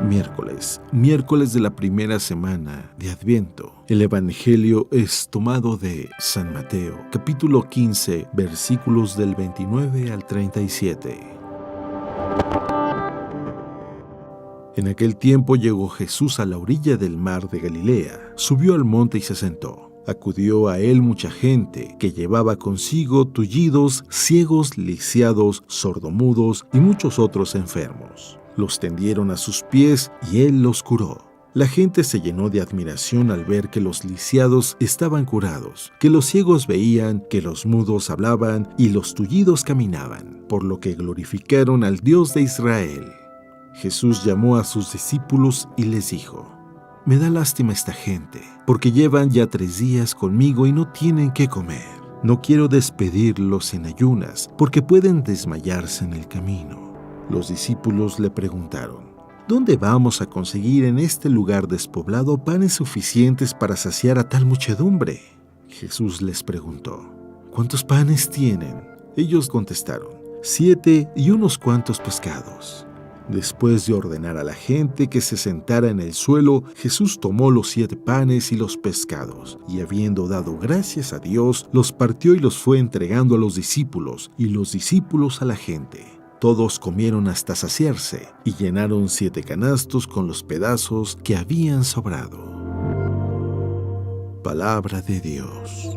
miércoles de la primera semana de Adviento. El Evangelio es tomado de San Mateo, capítulo 15, versículos del 29 al 37. En aquel tiempo llegó Jesús a la orilla del mar de Galilea, subió al monte y se sentó. Acudió a él mucha gente que llevaba consigo tullidos, ciegos, lisiados, sordomudos y muchos otros enfermos. Los tendieron a sus pies y él los curó. La gente se llenó de admiración al ver que los lisiados estaban curados, que los ciegos veían, que los mudos hablaban y los tullidos caminaban, por lo que glorificaron al Dios de Israel. Jesús llamó a sus discípulos y les dijo: Me da lástima esta gente, porque llevan ya 3 días conmigo y no tienen qué comer. No quiero despedirlos en ayunas, porque pueden desmayarse en el camino. Los discípulos le preguntaron: ¿Dónde vamos a conseguir en este lugar despoblado panes suficientes para saciar a tal muchedumbre? Jesús les preguntó: ¿Cuántos panes tienen? Ellos contestaron: 7 y unos cuantos pescados. Después de ordenar a la gente que se sentara en el suelo, Jesús tomó los 7 panes y los pescados, y habiendo dado gracias a Dios, los partió y los fue entregando a los discípulos, y los discípulos a la gente. Todos comieron hasta saciarse, y llenaron 7 canastos con los pedazos que habían sobrado. Palabra de Dios.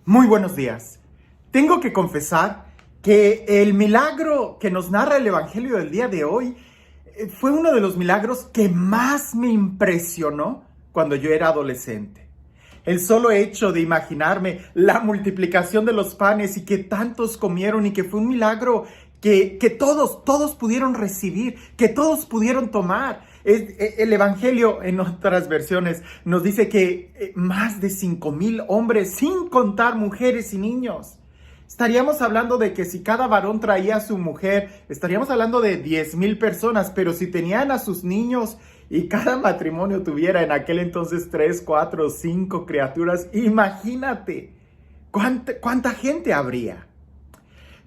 Muy buenos días. Tengo que confesar que el milagro que nos narra el Evangelio del día de hoy fue uno de los milagros que más me impresionó cuando yo era adolescente. El solo hecho de imaginarme la multiplicación de los panes y que tantos comieron y que fue un milagro que todos pudieron recibir, que todos pudieron tomar. El Evangelio en otras versiones nos dice que más de 5,000 hombres, sin contar mujeres y niños. Estaríamos hablando de que si cada varón traía a su mujer, estaríamos hablando de 10,000 personas, pero si tenían a sus niños y cada matrimonio tuviera en aquel entonces 3, 4, 5 criaturas, imagínate cuánta gente habría.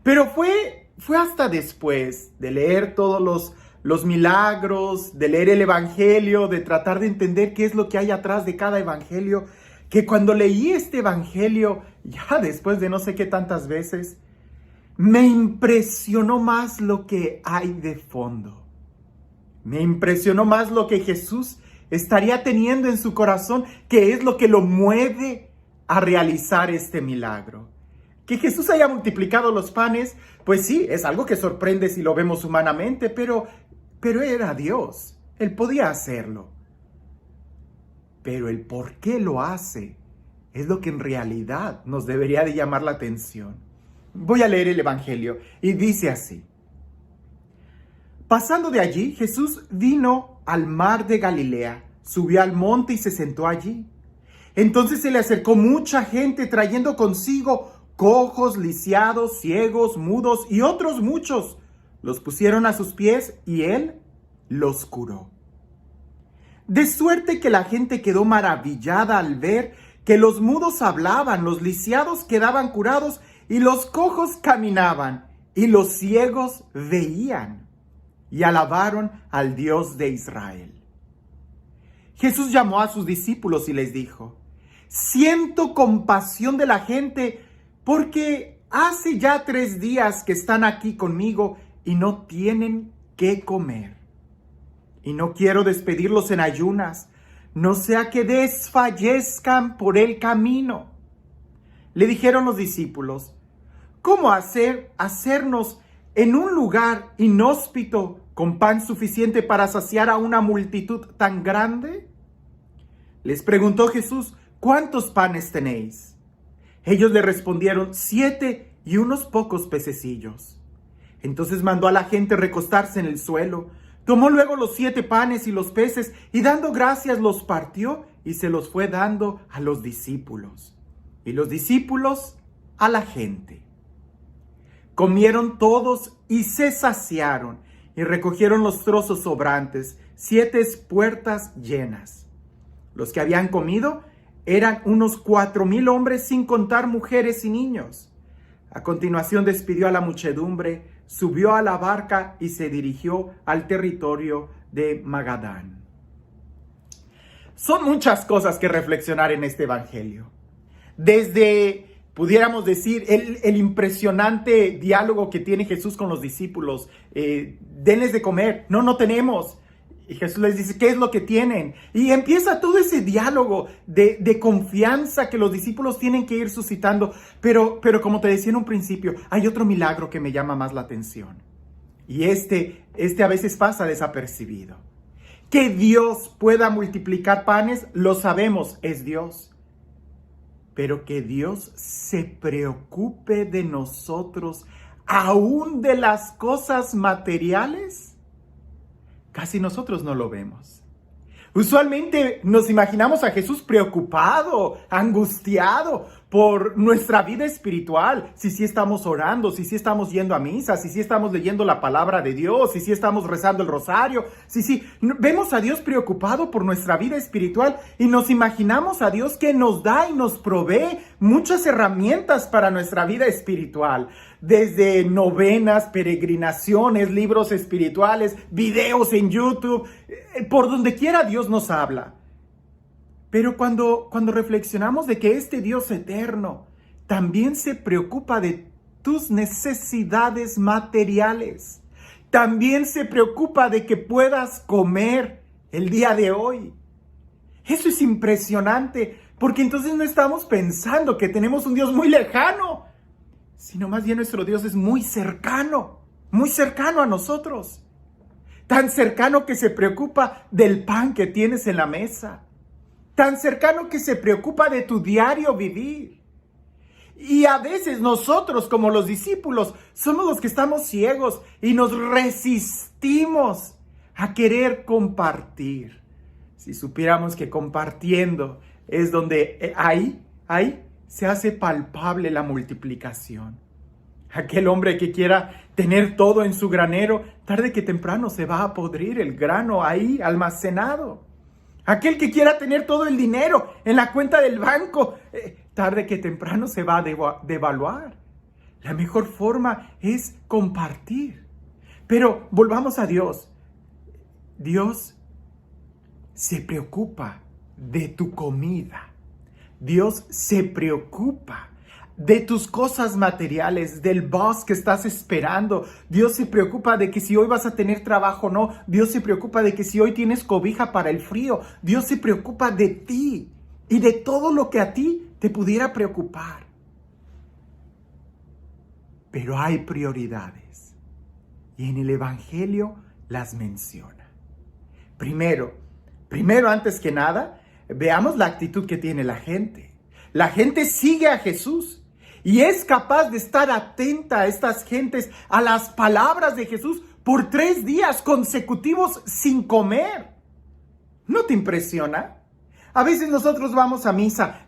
Pero fue hasta después de leer todos los milagros, de leer el Evangelio, de tratar de entender qué es lo que hay atrás de cada Evangelio, que cuando leí este Evangelio, ya después de no sé qué tantas veces, me impresionó más lo que hay de fondo. Me impresionó más lo que Jesús estaría teniendo en su corazón, que es lo que lo mueve a realizar este milagro. Que Jesús haya multiplicado los panes, pues sí, es algo que sorprende si lo vemos humanamente, pero era Dios. Él podía hacerlo. Pero el por qué lo hace es lo que en realidad nos debería de llamar la atención. Voy a leer el Evangelio y dice así: Pasando de allí, Jesús vino al mar de Galilea, subió al monte y se sentó allí. Entonces se le acercó mucha gente trayendo consigo cojos, lisiados, ciegos, mudos y otros muchos. Los pusieron a sus pies y él los curó. De suerte que la gente quedó maravillada al ver que los mudos hablaban, los lisiados quedaban curados y los cojos caminaban y los ciegos veían, y alabaron al Dios de Israel. Jesús llamó a sus discípulos y les dijo: Siento compasión de la gente porque hace ya 3 días que están aquí conmigo y no tienen qué comer. Y no quiero despedirlos en ayunas, no sea que desfallezcan por el camino. Le dijeron los discípulos: ¿Cómo hacernos en un lugar inhóspito con pan suficiente para saciar a una multitud tan grande? Les preguntó Jesús: ¿Cuántos panes tenéis? Ellos le respondieron: 7 y unos pocos pececillos. Entonces mandó a la gente recostarse en el suelo. Tomó luego los 7 panes y los peces, y dando gracias los partió y se los fue dando a los discípulos. Y los discípulos a la gente. Comieron todos y se saciaron, y recogieron los trozos sobrantes, 7 espuertas llenas. Los que habían comido eran unos 4,000 hombres, sin contar mujeres y niños. A continuación despidió a la muchedumbre, subió a la barca y se dirigió al territorio de Magadán. Son muchas cosas que reflexionar en este evangelio. Desde, pudiéramos decir, el impresionante diálogo que tiene Jesús con los discípulos. Denles de comer. No tenemos. Y Jesús les dice, ¿qué es lo que tienen? Y empieza todo ese diálogo de confianza que los discípulos tienen que ir suscitando. Pero como te decía en un principio, hay otro milagro que me llama más la atención. Y este a veces pasa desapercibido. Que Dios pueda multiplicar panes, lo sabemos, es Dios. Pero que Dios se preocupe de nosotros, aún de las cosas materiales, casi nosotros no lo vemos. Usualmente nos imaginamos a Jesús preocupado, angustiado por nuestra vida espiritual. Si sí estamos orando, si sí estamos yendo a misa, si sí estamos leyendo la palabra de Dios, si sí estamos rezando el rosario. Sí. Vemos a Dios preocupado por nuestra vida espiritual y nos imaginamos a Dios que nos da y nos provee muchas herramientas para nuestra vida espiritual. Desde novenas, peregrinaciones, libros espirituales, videos en YouTube, por donde quiera Dios nos habla. Pero cuando reflexionamos de que este Dios eterno también se preocupa de tus necesidades materiales, también se preocupa de que puedas comer el día de hoy. Eso es impresionante, porque entonces no estamos pensando que tenemos un Dios muy lejano, sino más bien nuestro Dios es muy cercano a nosotros. Tan cercano que se preocupa del pan que tienes en la mesa. Tan cercano que se preocupa de tu diario vivir. Y a veces nosotros, como los discípulos, somos los que estamos ciegos y nos resistimos a querer compartir. Si supiéramos que compartiendo es donde ahí se hace palpable la multiplicación. Aquel hombre que quiera tener todo en su granero, tarde que temprano se va a podrir el grano ahí almacenado. Aquel que quiera tener todo el dinero en la cuenta del banco, tarde que temprano se va a devaluar. La mejor forma es compartir. Pero volvamos a Dios. Dios se preocupa de tu comida. Dios se preocupa de tus cosas materiales, del bus que estás esperando. Dios se preocupa de que si hoy vas a tener trabajo o no. Dios se preocupa de que si hoy tienes cobija para el frío. Dios se preocupa de ti y de todo lo que a ti te pudiera preocupar. Pero hay prioridades y en el Evangelio las menciona. Primero, antes que nada, veamos la actitud que tiene la gente. La gente sigue a Jesús y es capaz de estar atenta a estas gentes, a las palabras de Jesús por 3 días consecutivos sin comer. ¿No te impresiona? A veces nosotros vamos a misa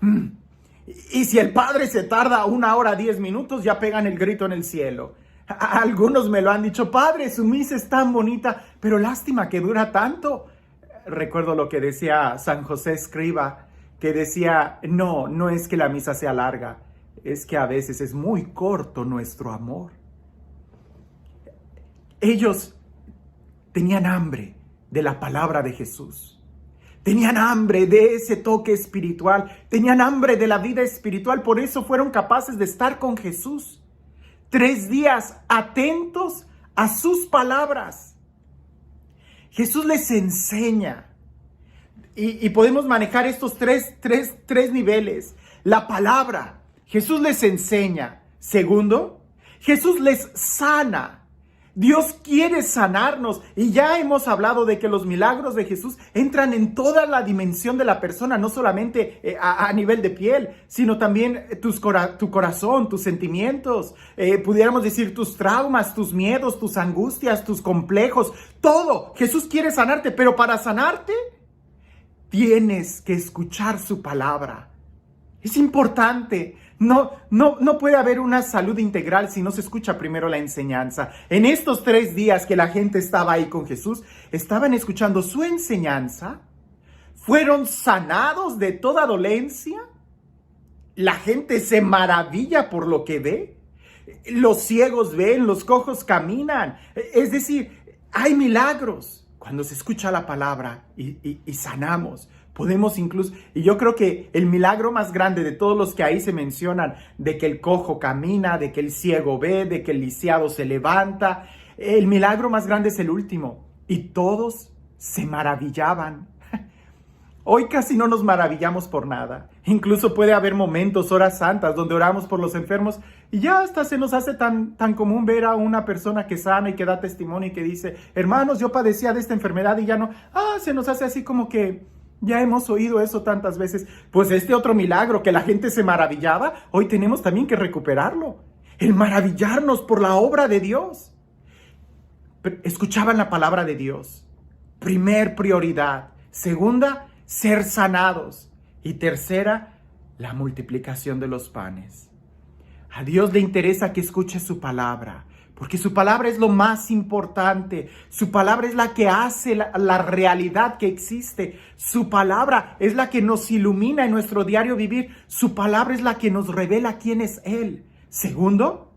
y si el padre se tarda 1 hora 10 minutos, ya pegan el grito en el cielo. Algunos me lo han dicho, padre, su misa es tan bonita, pero lástima que dura tanto. Recuerdo lo que decía San José Escriba, que decía, no es que la misa sea larga, es que a veces es muy corto nuestro amor. Ellos tenían hambre de la palabra de Jesús. Tenían hambre de ese toque espiritual. Tenían hambre de la vida espiritual. Por eso fueron capaces de estar con Jesús 3 días atentos a sus palabras. Jesús les enseña. Y podemos manejar estos tres niveles. La palabra. Jesús les enseña. Segundo, Jesús les sana. Dios quiere sanarnos y ya hemos hablado de que los milagros de Jesús entran en toda la dimensión de la persona, no solamente a nivel de piel, sino también tu corazón, tus sentimientos, pudiéramos decir tus traumas, tus miedos, tus angustias, tus complejos, todo. Jesús quiere sanarte, pero para sanarte tienes que escuchar su palabra. Es importante. No puede haber una salud integral si no se escucha primero la enseñanza. En estos 3 días que la gente estaba ahí con Jesús, estaban escuchando su enseñanza, fueron sanados de toda dolencia. La gente se maravilla por lo que ve. los ciegos ven, los cojos caminan. Es decir, hay milagros cuando se escucha la palabra y sanamos. Podemos incluso, y yo creo que el milagro más grande de todos los que ahí se mencionan, de que el cojo camina, de que el ciego ve, de que el lisiado se levanta, el milagro más grande es el último. Y todos se maravillaban. Hoy casi no nos maravillamos por nada. Incluso puede haber momentos, horas santas, donde oramos por los enfermos y ya hasta se nos hace tan común ver a una persona que sana y que da testimonio y que dice, hermanos, yo padecía de esta enfermedad y ya no. Se nos hace así como que ya hemos oído eso tantas veces. Pues este otro milagro que la gente se maravillaba, hoy tenemos también que recuperarlo. El maravillarnos por la obra de Dios. Escuchaban la palabra de Dios. Primer prioridad. Segunda, ser sanados. Y tercera, la multiplicación de los panes. A Dios le interesa que escuches su palabra, porque su palabra es lo más importante. Su palabra es la que hace la realidad que existe. Su palabra es la que nos ilumina en nuestro diario vivir. Su palabra es la que nos revela quién es Él. Segundo,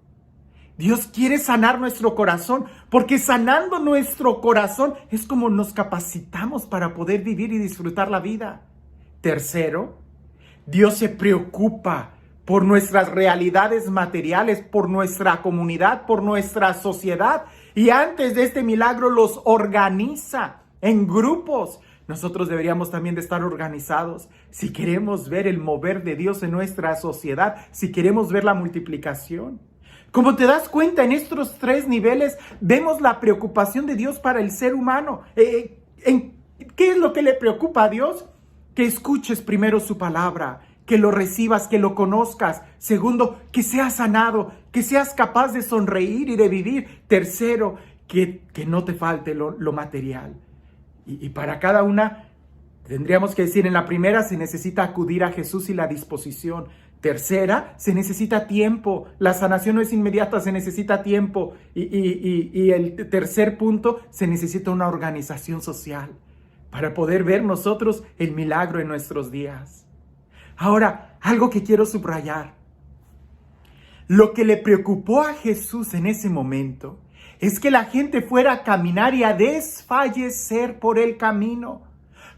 Dios quiere sanar nuestro corazón, porque sanando nuestro corazón es como nos capacitamos para poder vivir y disfrutar la vida. Tercero, Dios se preocupa por nuestras realidades materiales, por nuestra comunidad, por nuestra sociedad. Y antes de este milagro los organiza en grupos. Nosotros deberíamos también de estar organizados si queremos ver el mover de Dios en nuestra sociedad, si queremos ver la multiplicación. Como te das cuenta, en estos tres niveles vemos la preocupación de Dios para el ser humano. ¿Qué es lo que le preocupa a Dios? Que escuches primero su palabra, que lo recibas, que lo conozcas. Segundo, que seas sanado, que seas capaz de sonreír y de vivir. Tercero, que no te falte lo material. Y para cada una, tendríamos que decir, en la primera se necesita acudir a Jesús y la disposición. Tercera, se necesita tiempo. La sanación no es inmediata, se necesita tiempo. Y el tercer punto, se necesita una organización social para poder ver nosotros el milagro en nuestros días. Ahora, algo que quiero subrayar. Lo que le preocupó a Jesús en ese momento es que la gente fuera a caminar y a desfallecer por el camino.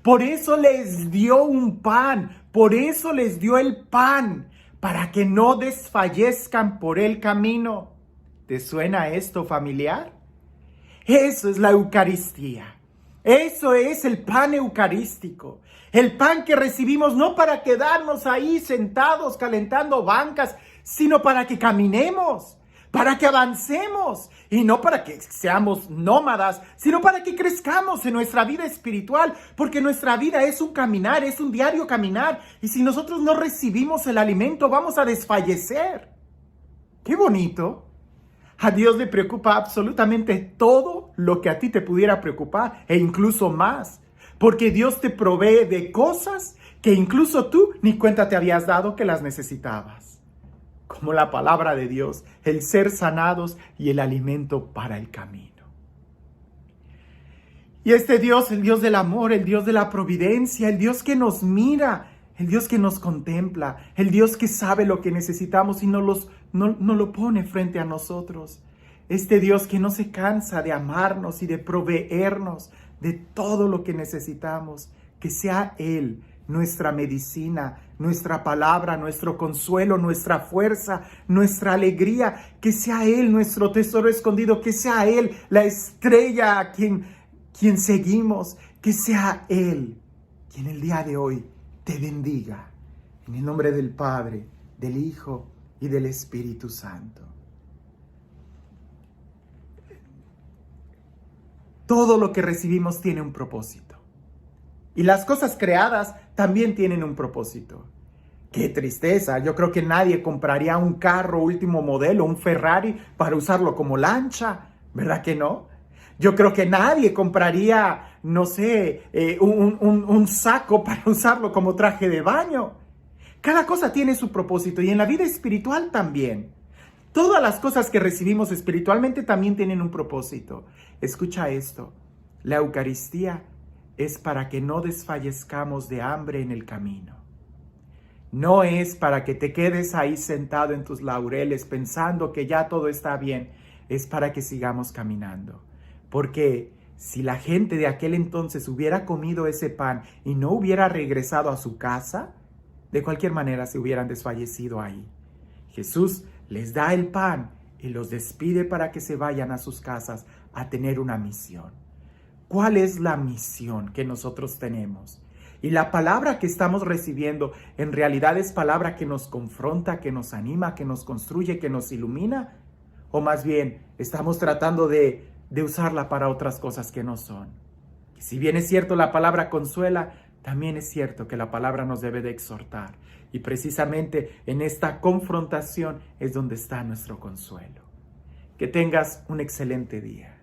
Por eso les dio un pan, por eso les dio el pan, para que no desfallezcan por el camino. ¿Te suena esto familiar? Eso es la Eucaristía. Eso es el pan eucarístico. El pan que recibimos no para quedarnos ahí sentados calentando bancas, sino para que caminemos, para que avancemos, y no para que seamos nómadas, sino para que crezcamos en nuestra vida espiritual, porque nuestra vida es un caminar, es un diario caminar, y si nosotros no recibimos el alimento, vamos a desfallecer. ¡Qué bonito! A Dios le preocupa absolutamente todo lo que a ti te pudiera preocupar, e incluso más, porque Dios te provee de cosas que incluso tú ni cuenta te habías dado que las necesitabas. Como la palabra de Dios, el ser sanados y el alimento para el camino. Y este Dios, el Dios del amor, el Dios de la providencia, el Dios que nos mira, el Dios que nos contempla, el Dios que sabe lo que necesitamos y no lo pone frente a nosotros. Este Dios que no se cansa de amarnos y de proveernos de todo lo que necesitamos, que sea Él nuestra medicina, nuestra palabra, nuestro consuelo, nuestra fuerza, nuestra alegría, que sea Él nuestro tesoro escondido, que sea Él la estrella a quien seguimos, que sea Él quien el día de hoy te bendiga. En el nombre del Padre, del Hijo y del Espíritu Santo. Todo lo que recibimos tiene un propósito. Y las cosas creadas también tienen un propósito. ¡Qué tristeza! Yo creo que nadie compraría un carro último modelo, un Ferrari, para usarlo como lancha. ¿Verdad que no? Yo creo que nadie compraría, no sé, un saco para usarlo como traje de baño. Cada cosa tiene su propósito y en la vida espiritual también. Todas las cosas que recibimos espiritualmente también tienen un propósito. Escucha esto. La Eucaristía es para que no desfallezcamos de hambre en el camino. No es para que te quedes ahí sentado en tus laureles pensando que ya todo está bien. Es para que sigamos caminando. Porque si la gente de aquel entonces hubiera comido ese pan y no hubiera regresado a su casa, de cualquier manera se hubieran desfallecido ahí. Jesús les da el pan y los despide para que se vayan a sus casas a tener una misión. ¿Cuál es la misión que nosotros tenemos? Y la palabra que estamos recibiendo en realidad es palabra que nos confronta, que nos anima, que nos construye, que nos ilumina. O más bien, estamos tratando de usarla para otras cosas que no son. Y si bien es cierto la palabra consuela, también es cierto que la palabra nos debe de exhortar. Y precisamente en esta confrontación es donde está nuestro consuelo. Que tengas un excelente día.